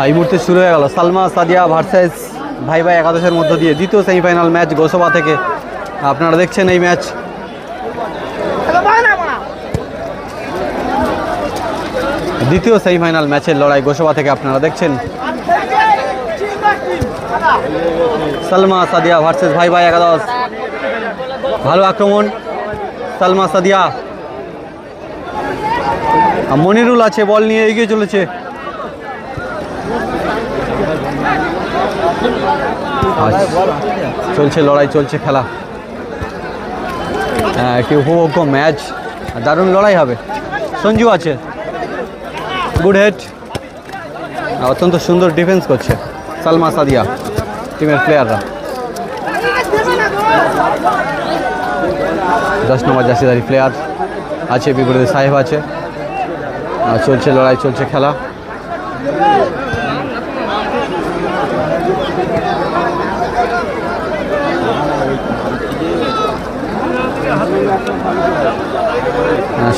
এই মুহূর্তে শুরু হয়ে গেল সালমা সাদিয়া ভার্সেস ভাই ভাই একাদশের মধ্য দিয়ে দ্বিতীয় সেমিফাইনাল ম্যাচ গোসবা থেকে। আপনারা দেখছেন এই ম্যাচ। দ্বিতীয় সেমিফাইনাল ম্যাচের লড়াই গোসবা থেকে আপনারা দেখছেন। সালমা সাদিয়া ভার্সেস ভাই ভাই একাদশ। ভালো আক্রমণ সালমা সাদিয়া। মনিরুল আছে, বল নিয়ে এগিয়ে চলেছে। চলছে লড়াই, চলছে খেলা। একটি উপভোগ্য ম্যাচ, দারুণ লড়াই হবে। সঞ্জু আছে, গুড হেড, অত্যন্ত সুন্দর ডিফেন্স করছে সালমা সাদিয়া টিমের প্লেয়াররা। 10 নম্বর জার্সিধারী প্লেয়ার আছে, বিপরীতে সাহেব আছে। চলছে লড়াই, চলছে খেলা।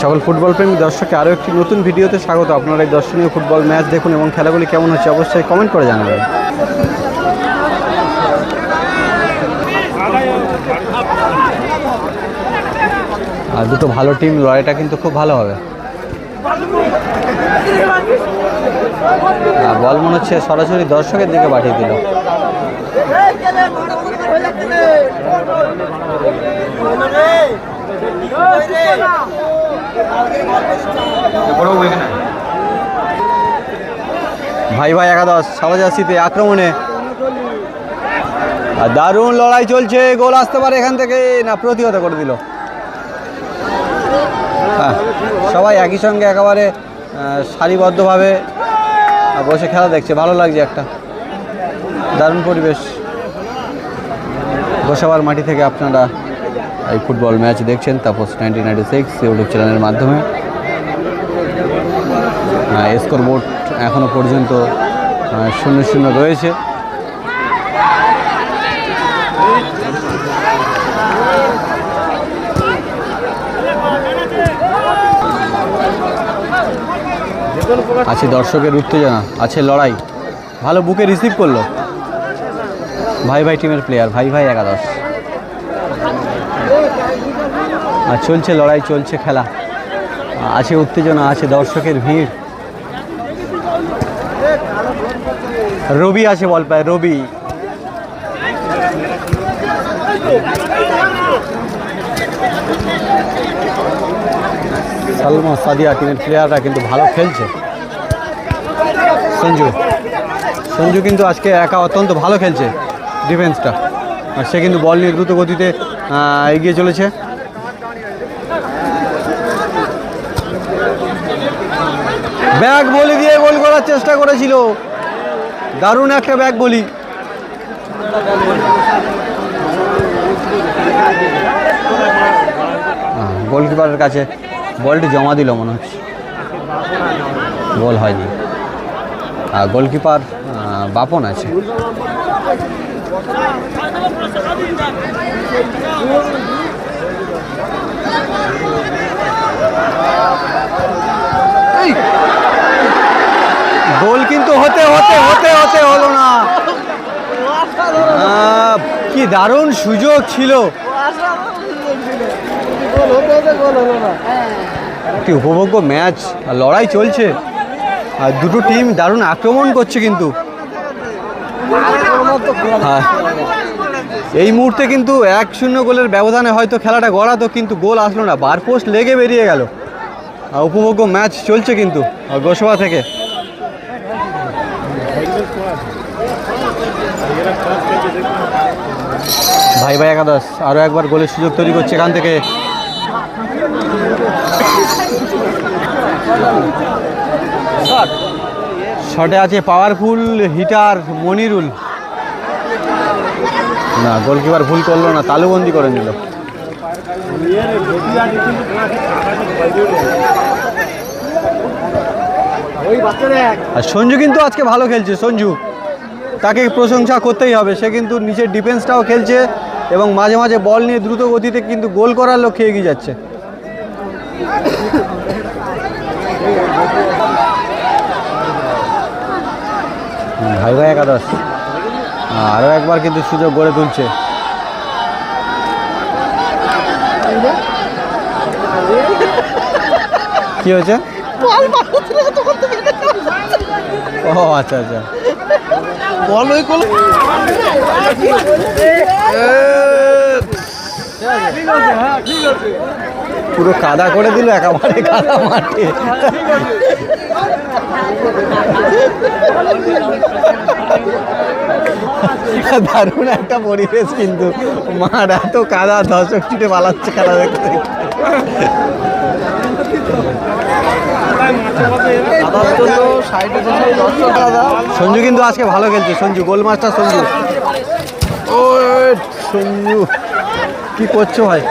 সকল ফুটবল প্রেমী দর্শককে আরও একটি নতুন ভিডিওতে স্বাগত। আপনারা এই দর্শনীয় ফুটবল ম্যাচ দেখুন এবং খেলাগুলি কেমন হচ্ছে অবশ্যই কমেন্ট করে জানাবেন। আর দুটো ভালো টিম, লড়াইটা কিন্তু খুব ভালো হবে। বল মনে হচ্ছে সরাসরি দর্শকের দিকে পাঠিয়ে দিল। ভাই ভাই একাদশ সাদা জার্সিতে আক্রমণে দারুণ লড়াই চলছে। গোল আসতে পারে এখান থেকে, না প্রতিহত করে দিল। সবাই একই সঙ্গে একেবারে সারিবদ্ধভাবে বসে খেলা দেখছে, ভালো লাগছে। একটা দারুণ পরিবেশ। গোসাবার মাটি থেকে আপনারা এই ফুটবল ম্যাচ দেখছেন তাপস 1996 ইউটিউব চ্যানেলের মাধ্যমে। স্কোর বোর্ড এখনও পর্যন্ত 0-0 রয়েছে। আছে দর্শকের উত্তেজনা, আছে লড়াই। ভালো বুকে রিসিভ করলো ভাই ভাই টিমের প্লেয়ার, ভাই ভাই একাদশ। আর চলছে লড়াই, চলছে খেলা, আছে উত্তেজনা, আছে দর্শকের ভিড়। রবি আছে, বল পায় রবি। সালমা সাদিয়া টিমের প্লেয়াররা কিন্তু ভালো খেলছে। সঞ্জু কিন্তু আজকে একা অত্যন্ত ভালো খেলছে ডিফেন্সটা। আর সে কিন্তু বল নিয়ে দ্রুত গতিতে এগিয়ে চলেছে। ব্যাক বলি দিয়ে গোল করার চেষ্টা করেছিল, দারুণ একটা ব্যাক বলি। গোলকিপারের কাছে বলটি জমা দিল মনে হচ্ছে, গোল হয়নি। গোলকিপার বাপন আছে। গোল কিন্তু হতে হতে হতে হতে হলো না। কি দারুণ সুযোগ ছিল, একটি উপভোগ্য ম্যাচ, লড়াই চলছে। আর দুটো টিম দারুণ আক্রমণ করছে কিন্তু। হ্যাঁ, এই মুহূর্তে কিন্তু 1-0 গোলের ব্যবধানে হয়তো খেলাটা গড়াতো, কিন্তু গোল আসলো না, বার পোস্ট লেগে বেরিয়ে গেল। উপভোগ্য ম্যাচ চলছে কিন্তু গোসবা থেকে। ভাই ভাই একাদশ আরও একবার গোলের সুযোগ তৈরি করছে এখান থেকে। শটে আছে পাওয়ারফুল হিটার মনিরুল। না, গোলকিপার ভুল করলো না, তালুবন্দি করে নিল। আর সঞ্জু কিন্তু আজকে ভালো খেলছে। সঞ্জু, তাকে প্রশংসা করতেই হবে। সে কিন্তু নিচের ডিফেন্সটাও খেলছে এবং মাঝে মাঝে বল নিয়ে দ্রুত গতিতে কিন্তু গোল করার লক্ষ্যে এগিয়ে যাচ্ছে। ভাই ভাই একাদশ আরও একবার কিন্তু সুযোগ গড়ে তুলছে। কি হয়েছে? ও আচ্ছা আচ্ছা, পুরো কাদা করে দিল একেবারে কাদা মাঠে। দারুণ একটা পরিবেশ, কিন্তু মাঠ এত কাদা, দর্শক ছুটে পালাচ্ছে খেলা দেখতে। সঞ্জু কিন্তু আজকে ভালো খেলছে, সঞ্জু গোল মাস্টার সঞ্জু। ও সঞ্জু কি করছো ভাই?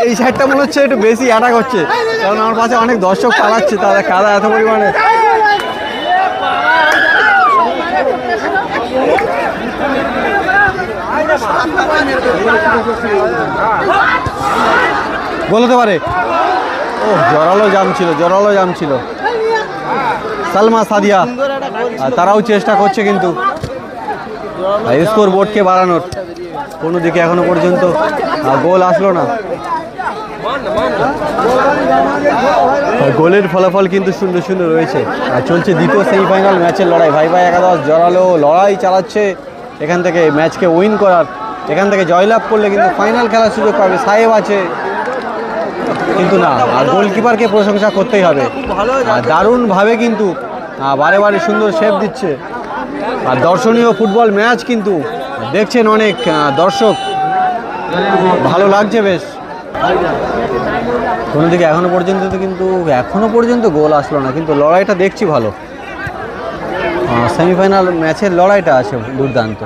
এই সাইডটা মনে হচ্ছে একটু বেশি অ্যাটাক হচ্ছে, কারণ আমার পাশে অনেক দর্শক পালাচ্ছে, তারা কাদা এত পরিমাণে। গোল হতে পারে। ও জোরালো জাম ছিল। সালমা সাদিয়া তারাও চেষ্টা করছে কিন্তু স্কোর বোর্ডকে বাড়ানোর, কোনো দিকে এখনো পর্যন্ত গোল আসলো না। গোলের ফলাফল কিন্তু 0-0 রয়েছে। আর চলছে দ্বিতীয় সেমিফাইনাল ম্যাচের লড়াই। ভাই ভাই একাদশ জোরালো লড়াই চালাচ্ছে এখান থেকে ম্যাচকে উইন করার। এখান থেকে জয়লাভ করলে কিন্তু ফাইনাল খেলার সুযোগ পাবে। সাহেব আছে কিন্তু না, আর গোলকিপারকে প্রশংসা করতেই হবে, দারুণভাবে কিন্তু বারে বারে সুন্দর সেভ দিচ্ছে। আর দর্শনীয় ফুটবল ম্যাচ কিন্তু দেখছেন অনেক দর্শক, ভালো লাগছে বেশ। কোনো দিকে এখনো পর্যন্ত গোল আসলো না, কিন্তু লড়াইটা দেখছি ভালো। সেমিফাইনাল ম্যাচের লড়াইটা আছে দুর্দান্ত।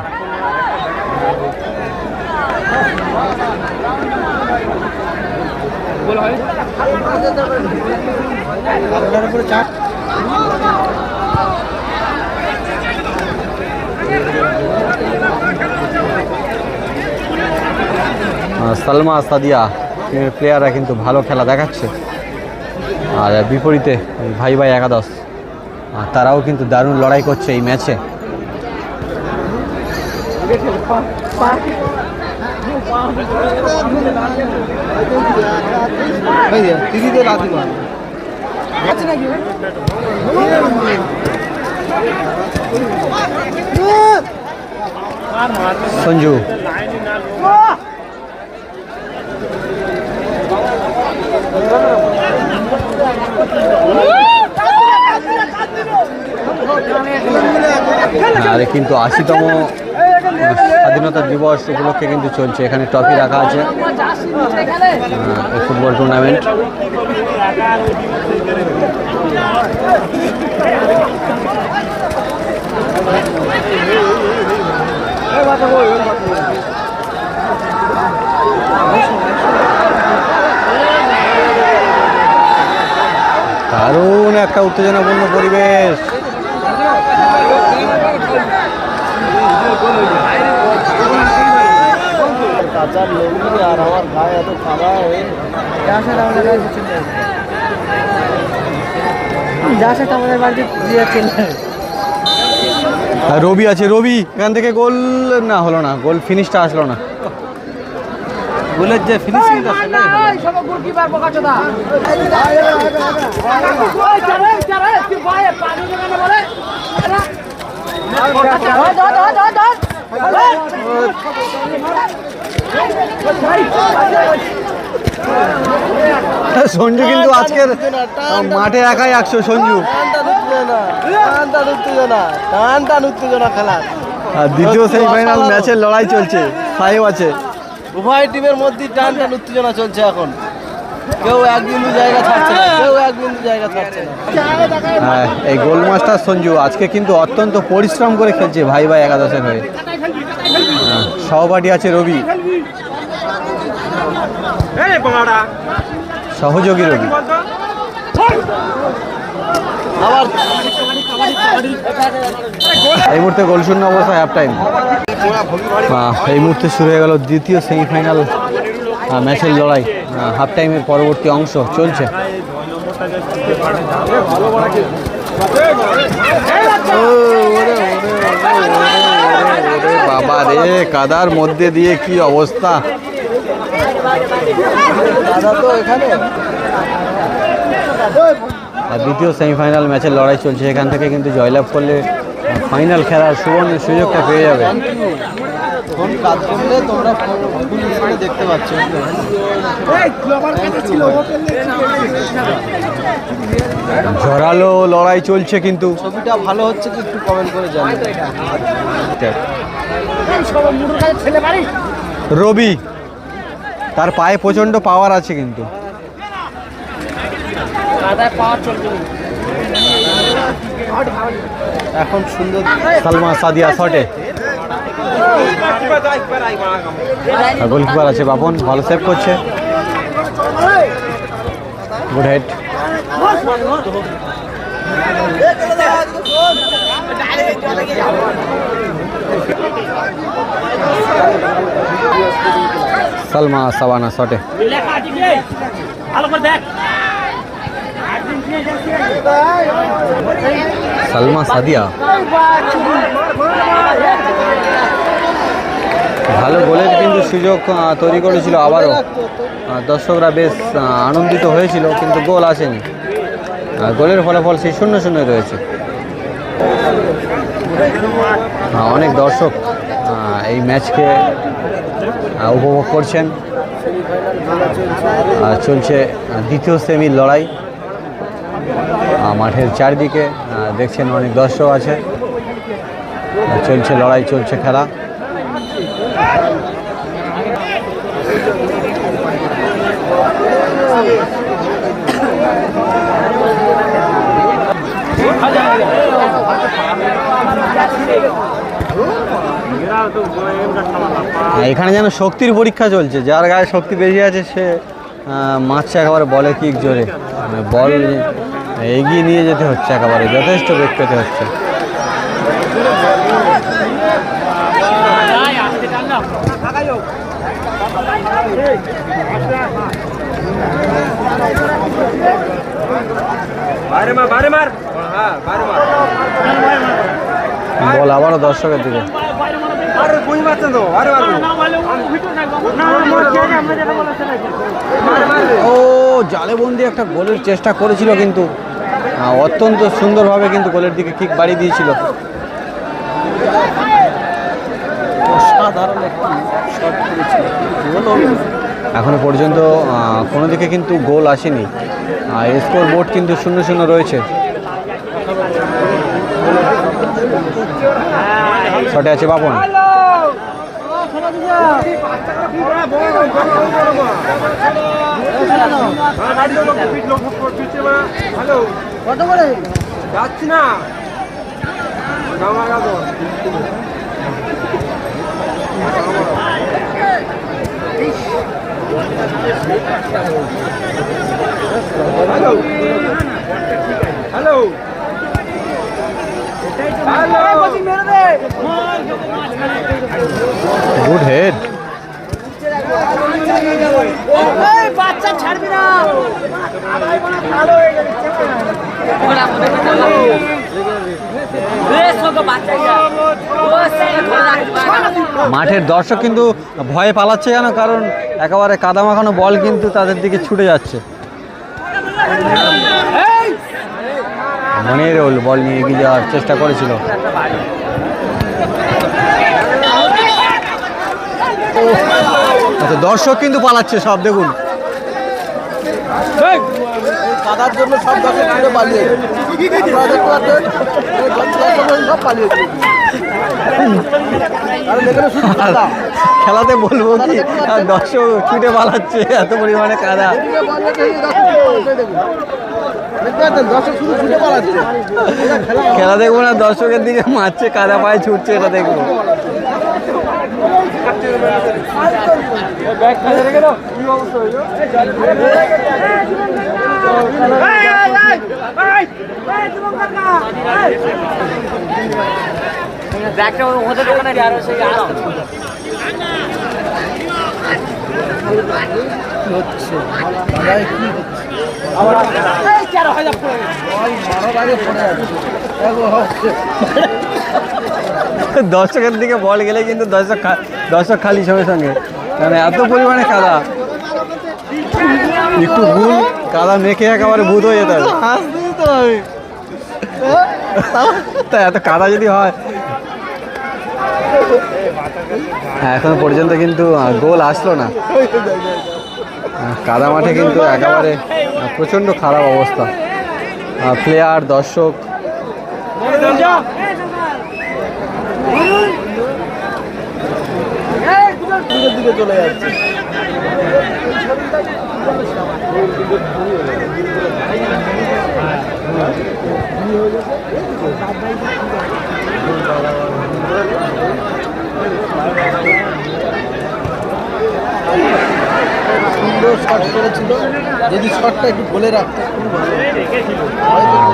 সালমা সাদিয়া প্লেয়াররা কিন্তু ভালো খেলা দেখাচ্ছে, আর বিপরীতে ভাই ভাই একাদশ তারাও কিন্তু দারুণ লড়াই করছে এই ম্যাচে। সঞ্জু আরে কিন্তু 80তম স্বাধীনতা দিবস উপলক্ষে কিন্তু চলছে, এখানে ট্রফি রাখা আছে ফুটবল টুর্নামেন্ট। দারুণ একটা উত্তেজনাপূর্ণ পরিবেশ। রবি আছে, রবি এখান থেকে গোল না হলো না, গোল ফিনিশটা আসলো না। গোলের যে ফিনিশিং সঞ্জু কিন্তু আজকের মাঠে একাই 100। সঞ্জু দ্বিতীয় সেমিফাইনাল ম্যাচের লড়াই চলছে, সাহেব আছে। উভয় টিমের মধ্যে টান উত্তেজনা চলছে এখন, কেউ এক বিন্দু জায়গা ছাড়ছে না। এই গোল মাস্টার সঞ্জু আজকে কিন্তু অত্যন্ত পরিশ্রম করে খেলছে ভাই ভাই একাদশের হয়ে। সহপাঠী আছে রবি, সহযোগী রবি। এই মুহূর্তে গোল শূন্য অবস্থায় হাফ টাইম। এই মুহূর্তে শুরু হয়ে গেল দ্বিতীয় সেমিফাইনাল ম্যাচের লড়াই। হাফ টাইমের পরবর্তী অংশ চলছে। রে, কাদার মধ্যে দিয়ে কি অবস্থা। দাদা তো এখানে আর দ্বিতীয় সেমিফাইনাল ম্যাচের লড়াই চলছে, এখান থেকে কিন্তু জয়লাভ করলে ফাইনাল খেলার সুবর্ণ সুযোগটা পেয়ে যাবে। ফোন কাজ করলে তোমরা ফুল স্ক্রিনে দেখতে পাচ্ছ। জোরালো লড়াই চলছে কিন্তু। ছবিটা ভালো হচ্ছে কি একটু কমেন্ট করে জানান। রবি, তার পায়ে প্রচন্ড পাওয়ার আছে কিন্তু। এখন সুন্দর সালমা সাদিয়া শটে, গোলকিপার আছে বাপন, ভালো সেভ করছে। Good head. সালমা সাবানা শটে, সালমা সাদিয়া ভালো গোলের কিন্তু সুযোগ তৈরি করেছিল আবারও। দর্শকরা বেশ আনন্দিত হয়েছিল কিন্তু গোল আসেনি। গোলের ফলাফল সেই 0-0 রয়েছে। অনেক দর্শক এই ম্যাচকে উপভোগ করছেন। চলছে দ্বিতীয় সেমির লড়াই। মাঠের চারদিকে দেখছেন অনেক দর্শক আছে। চলছে লড়াই, চলছে খেলা। এখানে যেন শক্তির পরীক্ষা চলছে, যার গায়ে শক্তি বেশি আছে সে মারছে একেবারে বলে কিক জোরে। বল এগিয়ে নিয়ে যেতে হচ্ছে, একেবারে যথেষ্ট বেগ পেতে হচ্ছে। বল আবারও দর্শকের দিকে। ও জালে বন্দি একটা গোলের চেষ্টা করেছিল কিন্তু অত্যন্ত সুন্দরভাবে কিন্তু গোলের দিকে কিক বাড়িয়ে দিয়েছিল। এখনো পর্যন্ত কোনো দিকে কিন্তু গোল আসেনি। স্কোর বোর্ড কিন্তু 0-0 রয়েছে। শটে আছে বাপন, যাচ্ছি না হ্যালো গুড হেড। বাচ্চা ছাড়বি না। মাঠের দর্শক কিন্তু ভয়ে পালাচ্ছে কেন, কারণ একেবারে কাদা মাখানো বল কিন্তু তাদের দিকে ছুটে যাচ্ছে। মনিরুল বল নিয়ে এগিয়ে যাওয়ার চেষ্টা করেছিল। আচ্ছা, দর্শক কিন্তু পালাচ্ছে সব, দেখুন। কাদার জন্য সব দর্শক ছুটে পালিয়ে সব পালিয়েছে। খেলাতে বলবো কি, দর্শক ছুটে পালাচ্ছে, এত পরিমাণে কাদা। খেলা দেখবো না, দর্শকের দিকে মারছে, কাদা পায়ে ছুটছে, এটা দেখবো। দর্শকের দিকে বল গেলে কিন্তু দর্শক খালি সঙ্গে সঙ্গে, মানে এত পরিমাণে কাদা, একটু ভুল কাদা মেখে একেবারে ভূত হয়ে যেতে হবে। তা এত কাদা যদি হয়, এখন পর্যন্ত কিন্তু গোল আসলো না। কাদা মাঠে কিন্তু একেবারে প্রচণ্ড খারাপ অবস্থা, প্লেয়ার দর্শক। দিকে চলে যাচ্ছে। সুন্দর শট করেছিল, যদি শটটা একটু গোলে রাখতে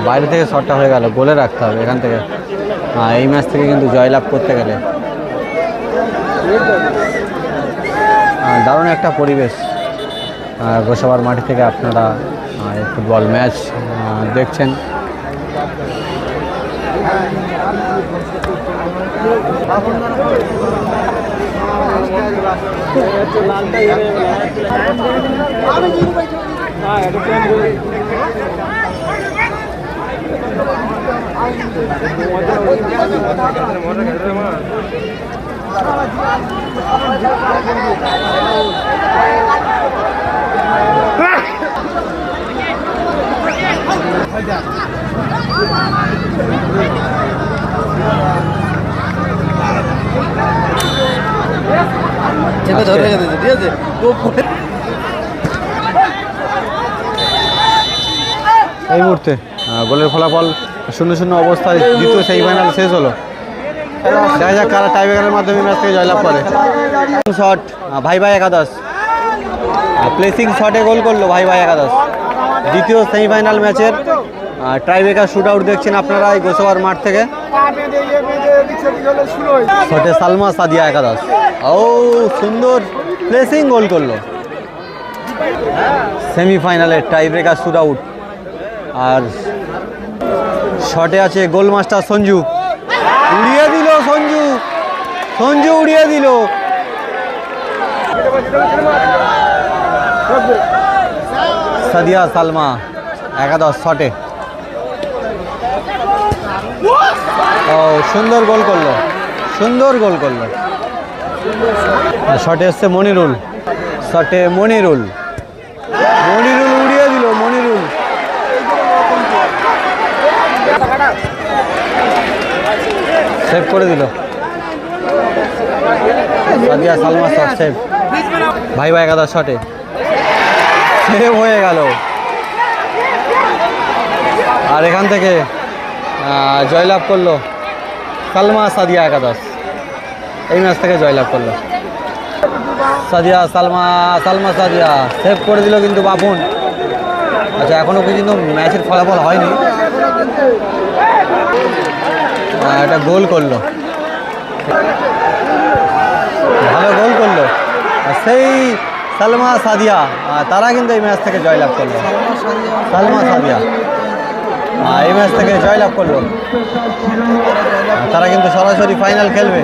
বাইরে থেকে শটটা হয়ে গেল, গোলে রাখতে হবে এখান থেকে। এই ম্যাচ থেকে কিন্তু জয়লাভ করতে গেলে। দারুণ একটা পরিবেশ গোসাবার মাঠে থেকে আপনারা এই ফুটবল ম্যাচ দেখছেন। ধরে রেখে দিয়েছে, ঠিক আছে। এই মুহূর্তে গোলের ফলাফল 0-0 অবস্থায় দ্বিতীয় সেমিফাইনাল শেষ হলো। দেখা যাক কারা টাইব্রেকারের মাধ্যমে ম্যাচ থেকে জয়লাভ করে। শট ভাই একাদশ, প্লেসিং শটে গোল করলো ভাই একাদশ। দ্বিতীয় সেমিফাইনাল ম্যাচের টাইব্রেকার শুট আউট দেখছেন আপনারা এই গোসাবার মাঠ থেকে। শটে সালমা সাদিয়া একাদশ, ও সুন্দর প্লেসিং গোল করলো। সেমিফাইনালের টাইব্রেকার শুট আউট। আর শটে আছে গোল মাস্টার সঞ্জু, উড়িয়ে দিল সঞ্জু উড়িয়ে দিল। সাদিয়া সালমা একাদশ শটে, ও সুন্দর গোল করলো, শটে এসছে মনিরুল, শটে মনিরুল উড়িয়ে দিল। মনিরুল সেভ করে দিল। সাদিয়া সালমা শট সেভ, ভাই একাদশ শটে সেভ হয়ে গেল। আর এখান থেকে জয়লাভ করলো সালমা সাদিয়া একাদশ, এই ম্যাচ থেকে জয়লাভ করলো সাদিয়া সালমা সাদিয়া সেভ করে দিল কিন্তু বাপুন। আচ্ছা, এখনো পর্যন্ত ম্যাচের ফলাফল হয়নি। একটা গোল করলো, ভালো গোল করলো সেই সালমা সাদিয়া, তারা কিন্তু এই ম্যাচ থেকে জয়লাভ করলো। সালমা সাদিয়া এই ম্যাচ থেকে জয়লাভ করলো, তারা কিন্তু সরাসরি ফাইনাল খেলবে।